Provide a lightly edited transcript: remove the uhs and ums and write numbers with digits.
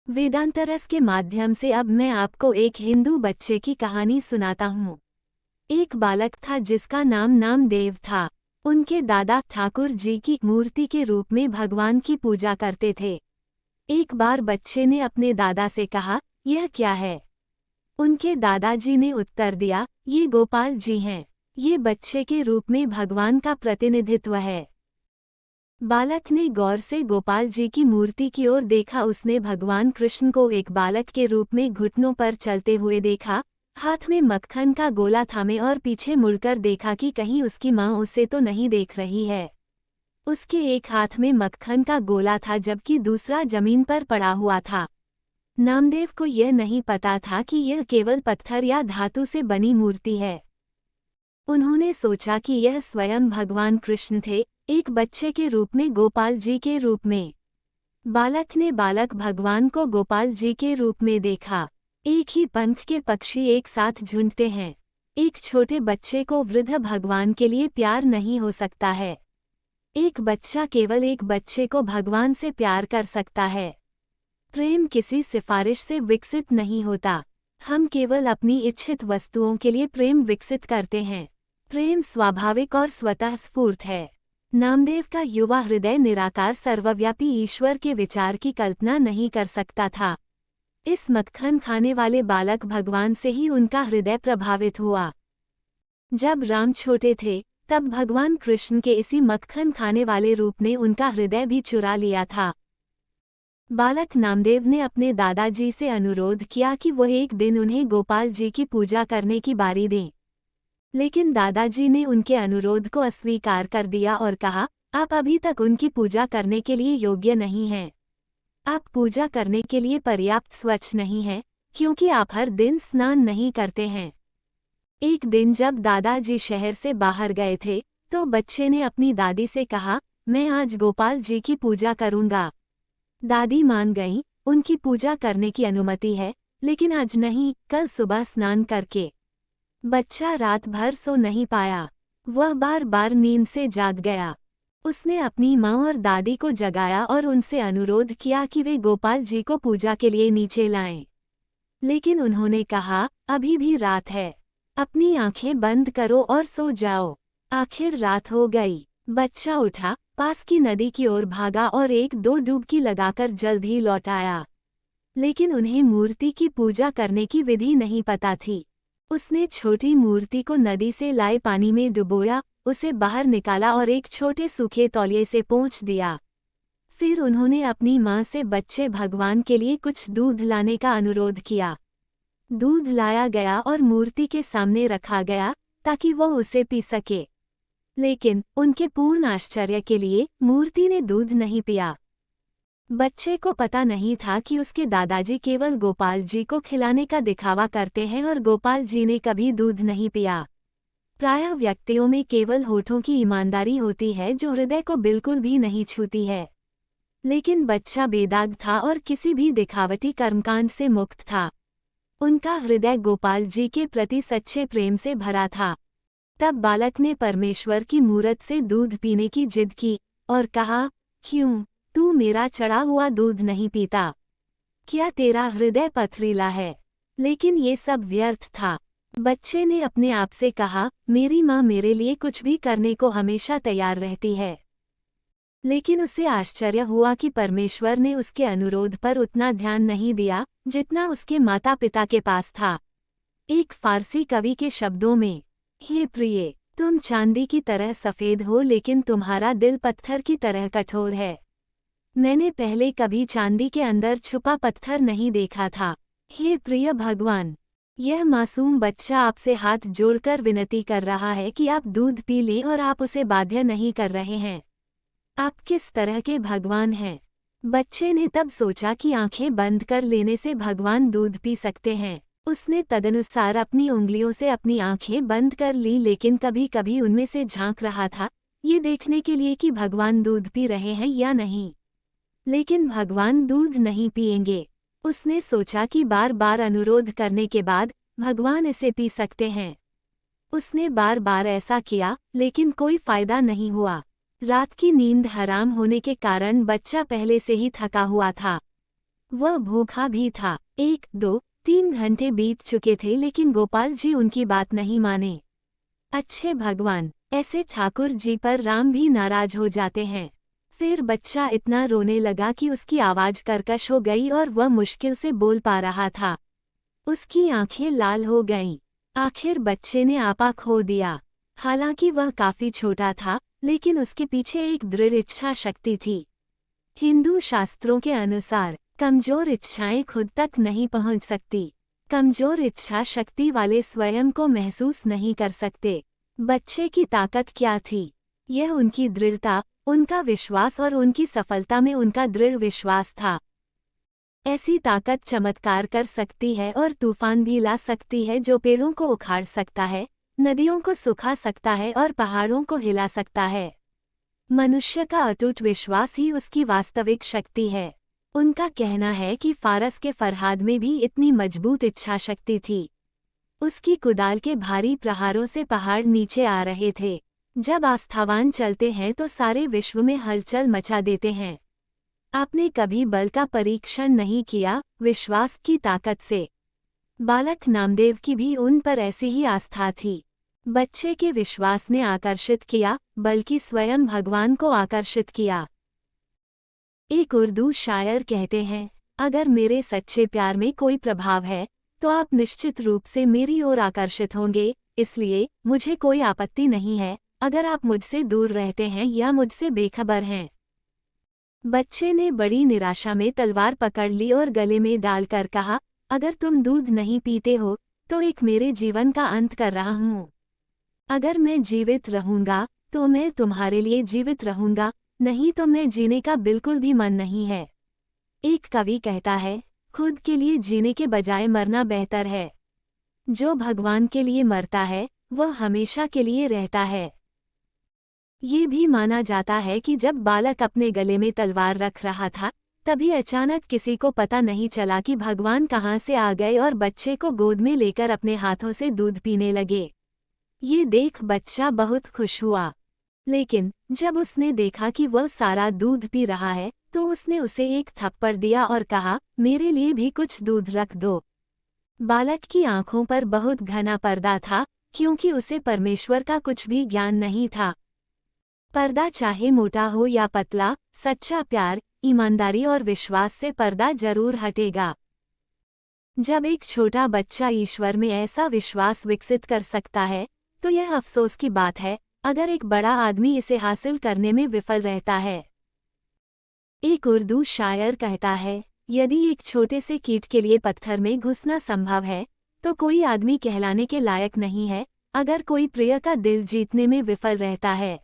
वेदांतरस के माध्यम से अब मैं आपको एक हिंदू बच्चे की कहानी सुनाता हूँ। एक बालक था जिसका नाम नामदेव था। उनके दादा ठाकुर जी की मूर्ति के रूप में भगवान की पूजा करते थे। एक बार बच्चे ने अपने दादा से कहा, यह क्या है? उनके दादाजी ने उत्तर दिया, ये गोपाल जी हैं। ये बच्चे के रूप में भगवान का प्रतिनिधित्व है। बालक ने गौर से गोपाल जी की मूर्ति की ओर देखा। उसने भगवान कृष्ण को एक बालक के रूप में घुटनों पर चलते हुए देखा, हाथ में मक्खन का गोला थामे और पीछे मुड़कर देखा कि कहीं उसकी माँ उसे तो नहीं देख रही है। उसके एक हाथ में मक्खन का गोला था जबकि दूसरा जमीन पर पड़ा हुआ था। नामदेव को यह नहीं पता था कि यह केवल पत्थर या धातु से बनी मूर्ति है। उन्होंने सोचा कि यह स्वयं भगवान कृष्ण थे, एक बच्चे के रूप में गोपाल जी के रूप में। बालक ने बालक भगवान को गोपाल जी के रूप में देखा। एक ही पंख के पक्षी एक साथ झुंडते हैं। एक छोटे बच्चे को वृद्ध भगवान के लिए प्यार नहीं हो सकता है। एक बच्चा केवल एक बच्चे को भगवान से प्यार कर सकता है। प्रेम किसी सिफारिश से विकसित नहीं होता। हम केवल अपनी इच्छित वस्तुओं के लिए प्रेम विकसित करते हैं। प्रेम स्वाभाविक और स्वतः स्फूर्त है। नामदेव का युवा हृदय निराकार सर्वव्यापी ईश्वर के विचार की कल्पना नहीं कर सकता था। इस मक्खन खाने वाले बालक भगवान से ही उनका हृदय प्रभावित हुआ। जब राम छोटे थे तब भगवान कृष्ण के इसी मक्खन खाने वाले रूप ने उनका हृदय भी चुरा लिया था। बालक नामदेव ने अपने दादाजी से अनुरोध किया कि वह एक दिन उन्हें गोपाल जी की पूजा करने की बारी दें। लेकिन दादाजी ने उनके अनुरोध को अस्वीकार कर दिया और कहा, आप अभी तक उनकी पूजा करने के लिए योग्य नहीं हैं। आप पूजा करने के लिए पर्याप्त स्वच्छ नहीं हैं, क्योंकि आप हर दिन स्नान नहीं करते हैं। एक दिन जब दादाजी शहर से बाहर गए थे तो बच्चे ने अपनी दादी से कहा, मैं आज गोपाल जी की पूजा करूंगा। दादी मान गईं, उनकी पूजा करने की अनुमति है, लेकिन आज नहीं, कल सुबह स्नान करके। बच्चा रात भर सो नहीं पाया। वह बार बार नींद से जाग गया। उसने अपनी माँ और दादी को जगाया और उनसे अनुरोध किया कि वे गोपाल जी को पूजा के लिए नीचे लाएं। लेकिन उन्होंने कहा, अभी भी रात है, अपनी आंखें बंद करो और सो जाओ। आखिर रात हो गई। बच्चा उठा, पास की नदी की ओर भागा और एक दो डुबकी लगाकर जल्द ही लौट आया। लेकिन उन्हें मूर्ति की पूजा करने की विधि नहीं पता थी। उसने छोटी मूर्ति को नदी से लाए पानी में डुबोया, उसे बाहर निकाला और एक छोटे सूखे तौलिए से पोंछ दिया। फिर उन्होंने अपनी माँ से बच्चे भगवान के लिए कुछ दूध लाने का अनुरोध किया। दूध लाया गया और मूर्ति के सामने रखा गया ताकि वह उसे पी सके। लेकिन उनके पूर्ण आश्चर्य के लिए मूर्ति ने दूध नहीं पिया। बच्चे को पता नहीं था कि उसके दादाजी केवल गोपाल जी को खिलाने का दिखावा करते हैं और गोपाल जी ने कभी दूध नहीं पिया। प्रायः व्यक्तियों में केवल होठों की ईमानदारी होती है जो हृदय को बिल्कुल भी नहीं छूती है। लेकिन बच्चा बेदाग था और किसी भी दिखावटी कर्मकांड से मुक्त था। उनका हृदय गोपाल जी के प्रति सच्चे प्रेम से भरा था। तब बालक ने परमेश्वर की मूरत से दूध पीने की जिद की और कहा, क्यों तू मेरा चढ़ा हुआ दूध नहीं पीता? क्या तेरा हृदय पथरीला है? लेकिन ये सब व्यर्थ था। बच्चे ने अपने आप से कहा, मेरी माँ मेरे लिए कुछ भी करने को हमेशा तैयार रहती है। लेकिन उसे आश्चर्य हुआ कि परमेश्वर ने उसके अनुरोध पर उतना ध्यान नहीं दिया जितना उसके माता पिता के पास था। एक फारसी कवि के शब्दों में, हे प्रिय, तुम चांदी की तरह सफ़ेद हो लेकिन तुम्हारा दिल पत्थर की तरह कठोर है। मैंने पहले कभी चांदी के अंदर छुपा पत्थर नहीं देखा था। हे प्रिय भगवान, यह मासूम बच्चा आपसे हाथ जोड़कर विनती कर रहा है कि आप दूध पी लें और आप उसे बाध्य नहीं कर रहे हैं। आप किस तरह के भगवान हैं? बच्चे ने तब सोचा कि आंखें बंद कर लेने से भगवान दूध पी सकते हैं। उसने तदनुसार अपनी उंगलियों से अपनी आंखें बंद कर ली, लेकिन कभी कभी उनमें से झांक रहा था, ये देखने के लिए कि भगवान दूध पी रहे हैं या नहीं। लेकिन भगवान दूध नहीं पिएंगे। उसने सोचा कि बार बार अनुरोध करने के बाद भगवान इसे पी सकते हैं। उसने बार बार ऐसा किया, लेकिन कोई फायदा नहीं हुआ। रात की नींद हराम होने के कारण बच्चा पहले से ही थका हुआ था। वह भूखा भी था। 1, 2, 3 घंटे बीत चुके थे लेकिन गोपाल जी उनकी बात नहीं माने। अच्छे भगवान, ऐसे ठाकुर जी पर राम भी नाराज हो जाते हैं। फिर बच्चा इतना रोने लगा कि उसकी आवाज कर्कश हो गई और वह मुश्किल से बोल पा रहा था। उसकी आंखें लाल हो गईं। आखिर बच्चे ने आपा खो दिया। हालांकि वह काफी छोटा था, लेकिन उसके पीछे एक दृढ़ इच्छा शक्ति थी। हिंदू शास्त्रों के अनुसार कमजोर इच्छाएं खुद तक नहीं पहुंच सकती। कमजोर इच्छा शक्ति वाले स्वयं को महसूस नहीं कर सकते। बच्चे की ताकत क्या थी? यह उनकी दृढ़ता, उनका विश्वास और उनकी सफलता में उनका दृढ़ विश्वास था। ऐसी ताकत चमत्कार कर सकती है और तूफान भी ला सकती है, जो पेड़ों को उखाड़ सकता है, नदियों को सुखा सकता है और पहाड़ों को हिला सकता है। मनुष्य का अटूट विश्वास ही उसकी वास्तविक शक्ति है। उनका कहना है कि फारस के फरहाद में भी इतनी मजबूत इच्छा शक्ति थी। उसकी कुदाल के भारी प्रहारों से पहाड़ नीचे आ रहे थे। जब आस्थावान चलते हैं तो सारे विश्व में हलचल मचा देते हैं। आपने कभी बल का परीक्षण नहीं किया, विश्वास की ताकत से। बालक नामदेव की भी उन पर ऐसी ही आस्था थी। बच्चे के विश्वास ने आकर्षित किया, बल्कि स्वयं भगवान को आकर्षित किया। एक उर्दू शायर कहते हैं, अगर मेरे सच्चे प्यार में कोई प्रभाव है तो आप निश्चित रूप से मेरी ओर आकर्षित होंगे, इसलिए मुझे कोई आपत्ति नहीं है अगर आप मुझसे दूर रहते हैं या मुझसे बेखबर हैं। बच्चे ने बड़ी निराशा में तलवार पकड़ ली और गले में डालकर कहा, अगर तुम दूध नहीं पीते हो तो एक मेरे जीवन का अंत कर रहा हूँ। अगर मैं जीवित रहूंगा तो मैं तुम्हारे लिए जीवित रहूंगा, नहीं तो मैं जीने का बिल्कुल भी मन नहीं है। एक कवि कहता है, खुद के लिए जीने के बजाय मरना बेहतर है। जो भगवान के लिए मरता है वह हमेशा के लिए रहता है। ये भी माना जाता है कि जब बालक अपने गले में तलवार रख रहा था, तभी अचानक किसी को पता नहीं चला कि भगवान कहाँ से आ गए और बच्चे को गोद में लेकर अपने हाथों से दूध पीने लगे। ये देख बच्चा बहुत खुश हुआ, लेकिन जब उसने देखा कि वह सारा दूध पी रहा है तो उसने उसे एक थप्पड़ दिया और कहा, मेरे लिए भी कुछ दूध रख दो। बालक की आंखों पर बहुत घना पर्दा था, क्योंकि उसे परमेश्वर का कुछ भी ज्ञान नहीं था। पर्दा चाहे मोटा हो या पतला, सच्चा प्यार, ईमानदारी और विश्वास से पर्दा जरूर हटेगा। जब एक छोटा बच्चा ईश्वर में ऐसा विश्वास विकसित कर सकता है तो यह अफसोस की बात है अगर एक बड़ा आदमी इसे हासिल करने में विफल रहता है। एक उर्दू शायर कहता है, यदि एक छोटे से कीट के लिए पत्थर में घुसना संभव है तो कोई आदमी कहलाने के लायक नहीं है अगर कोई प्रिय का दिल जीतने में विफल रहता है।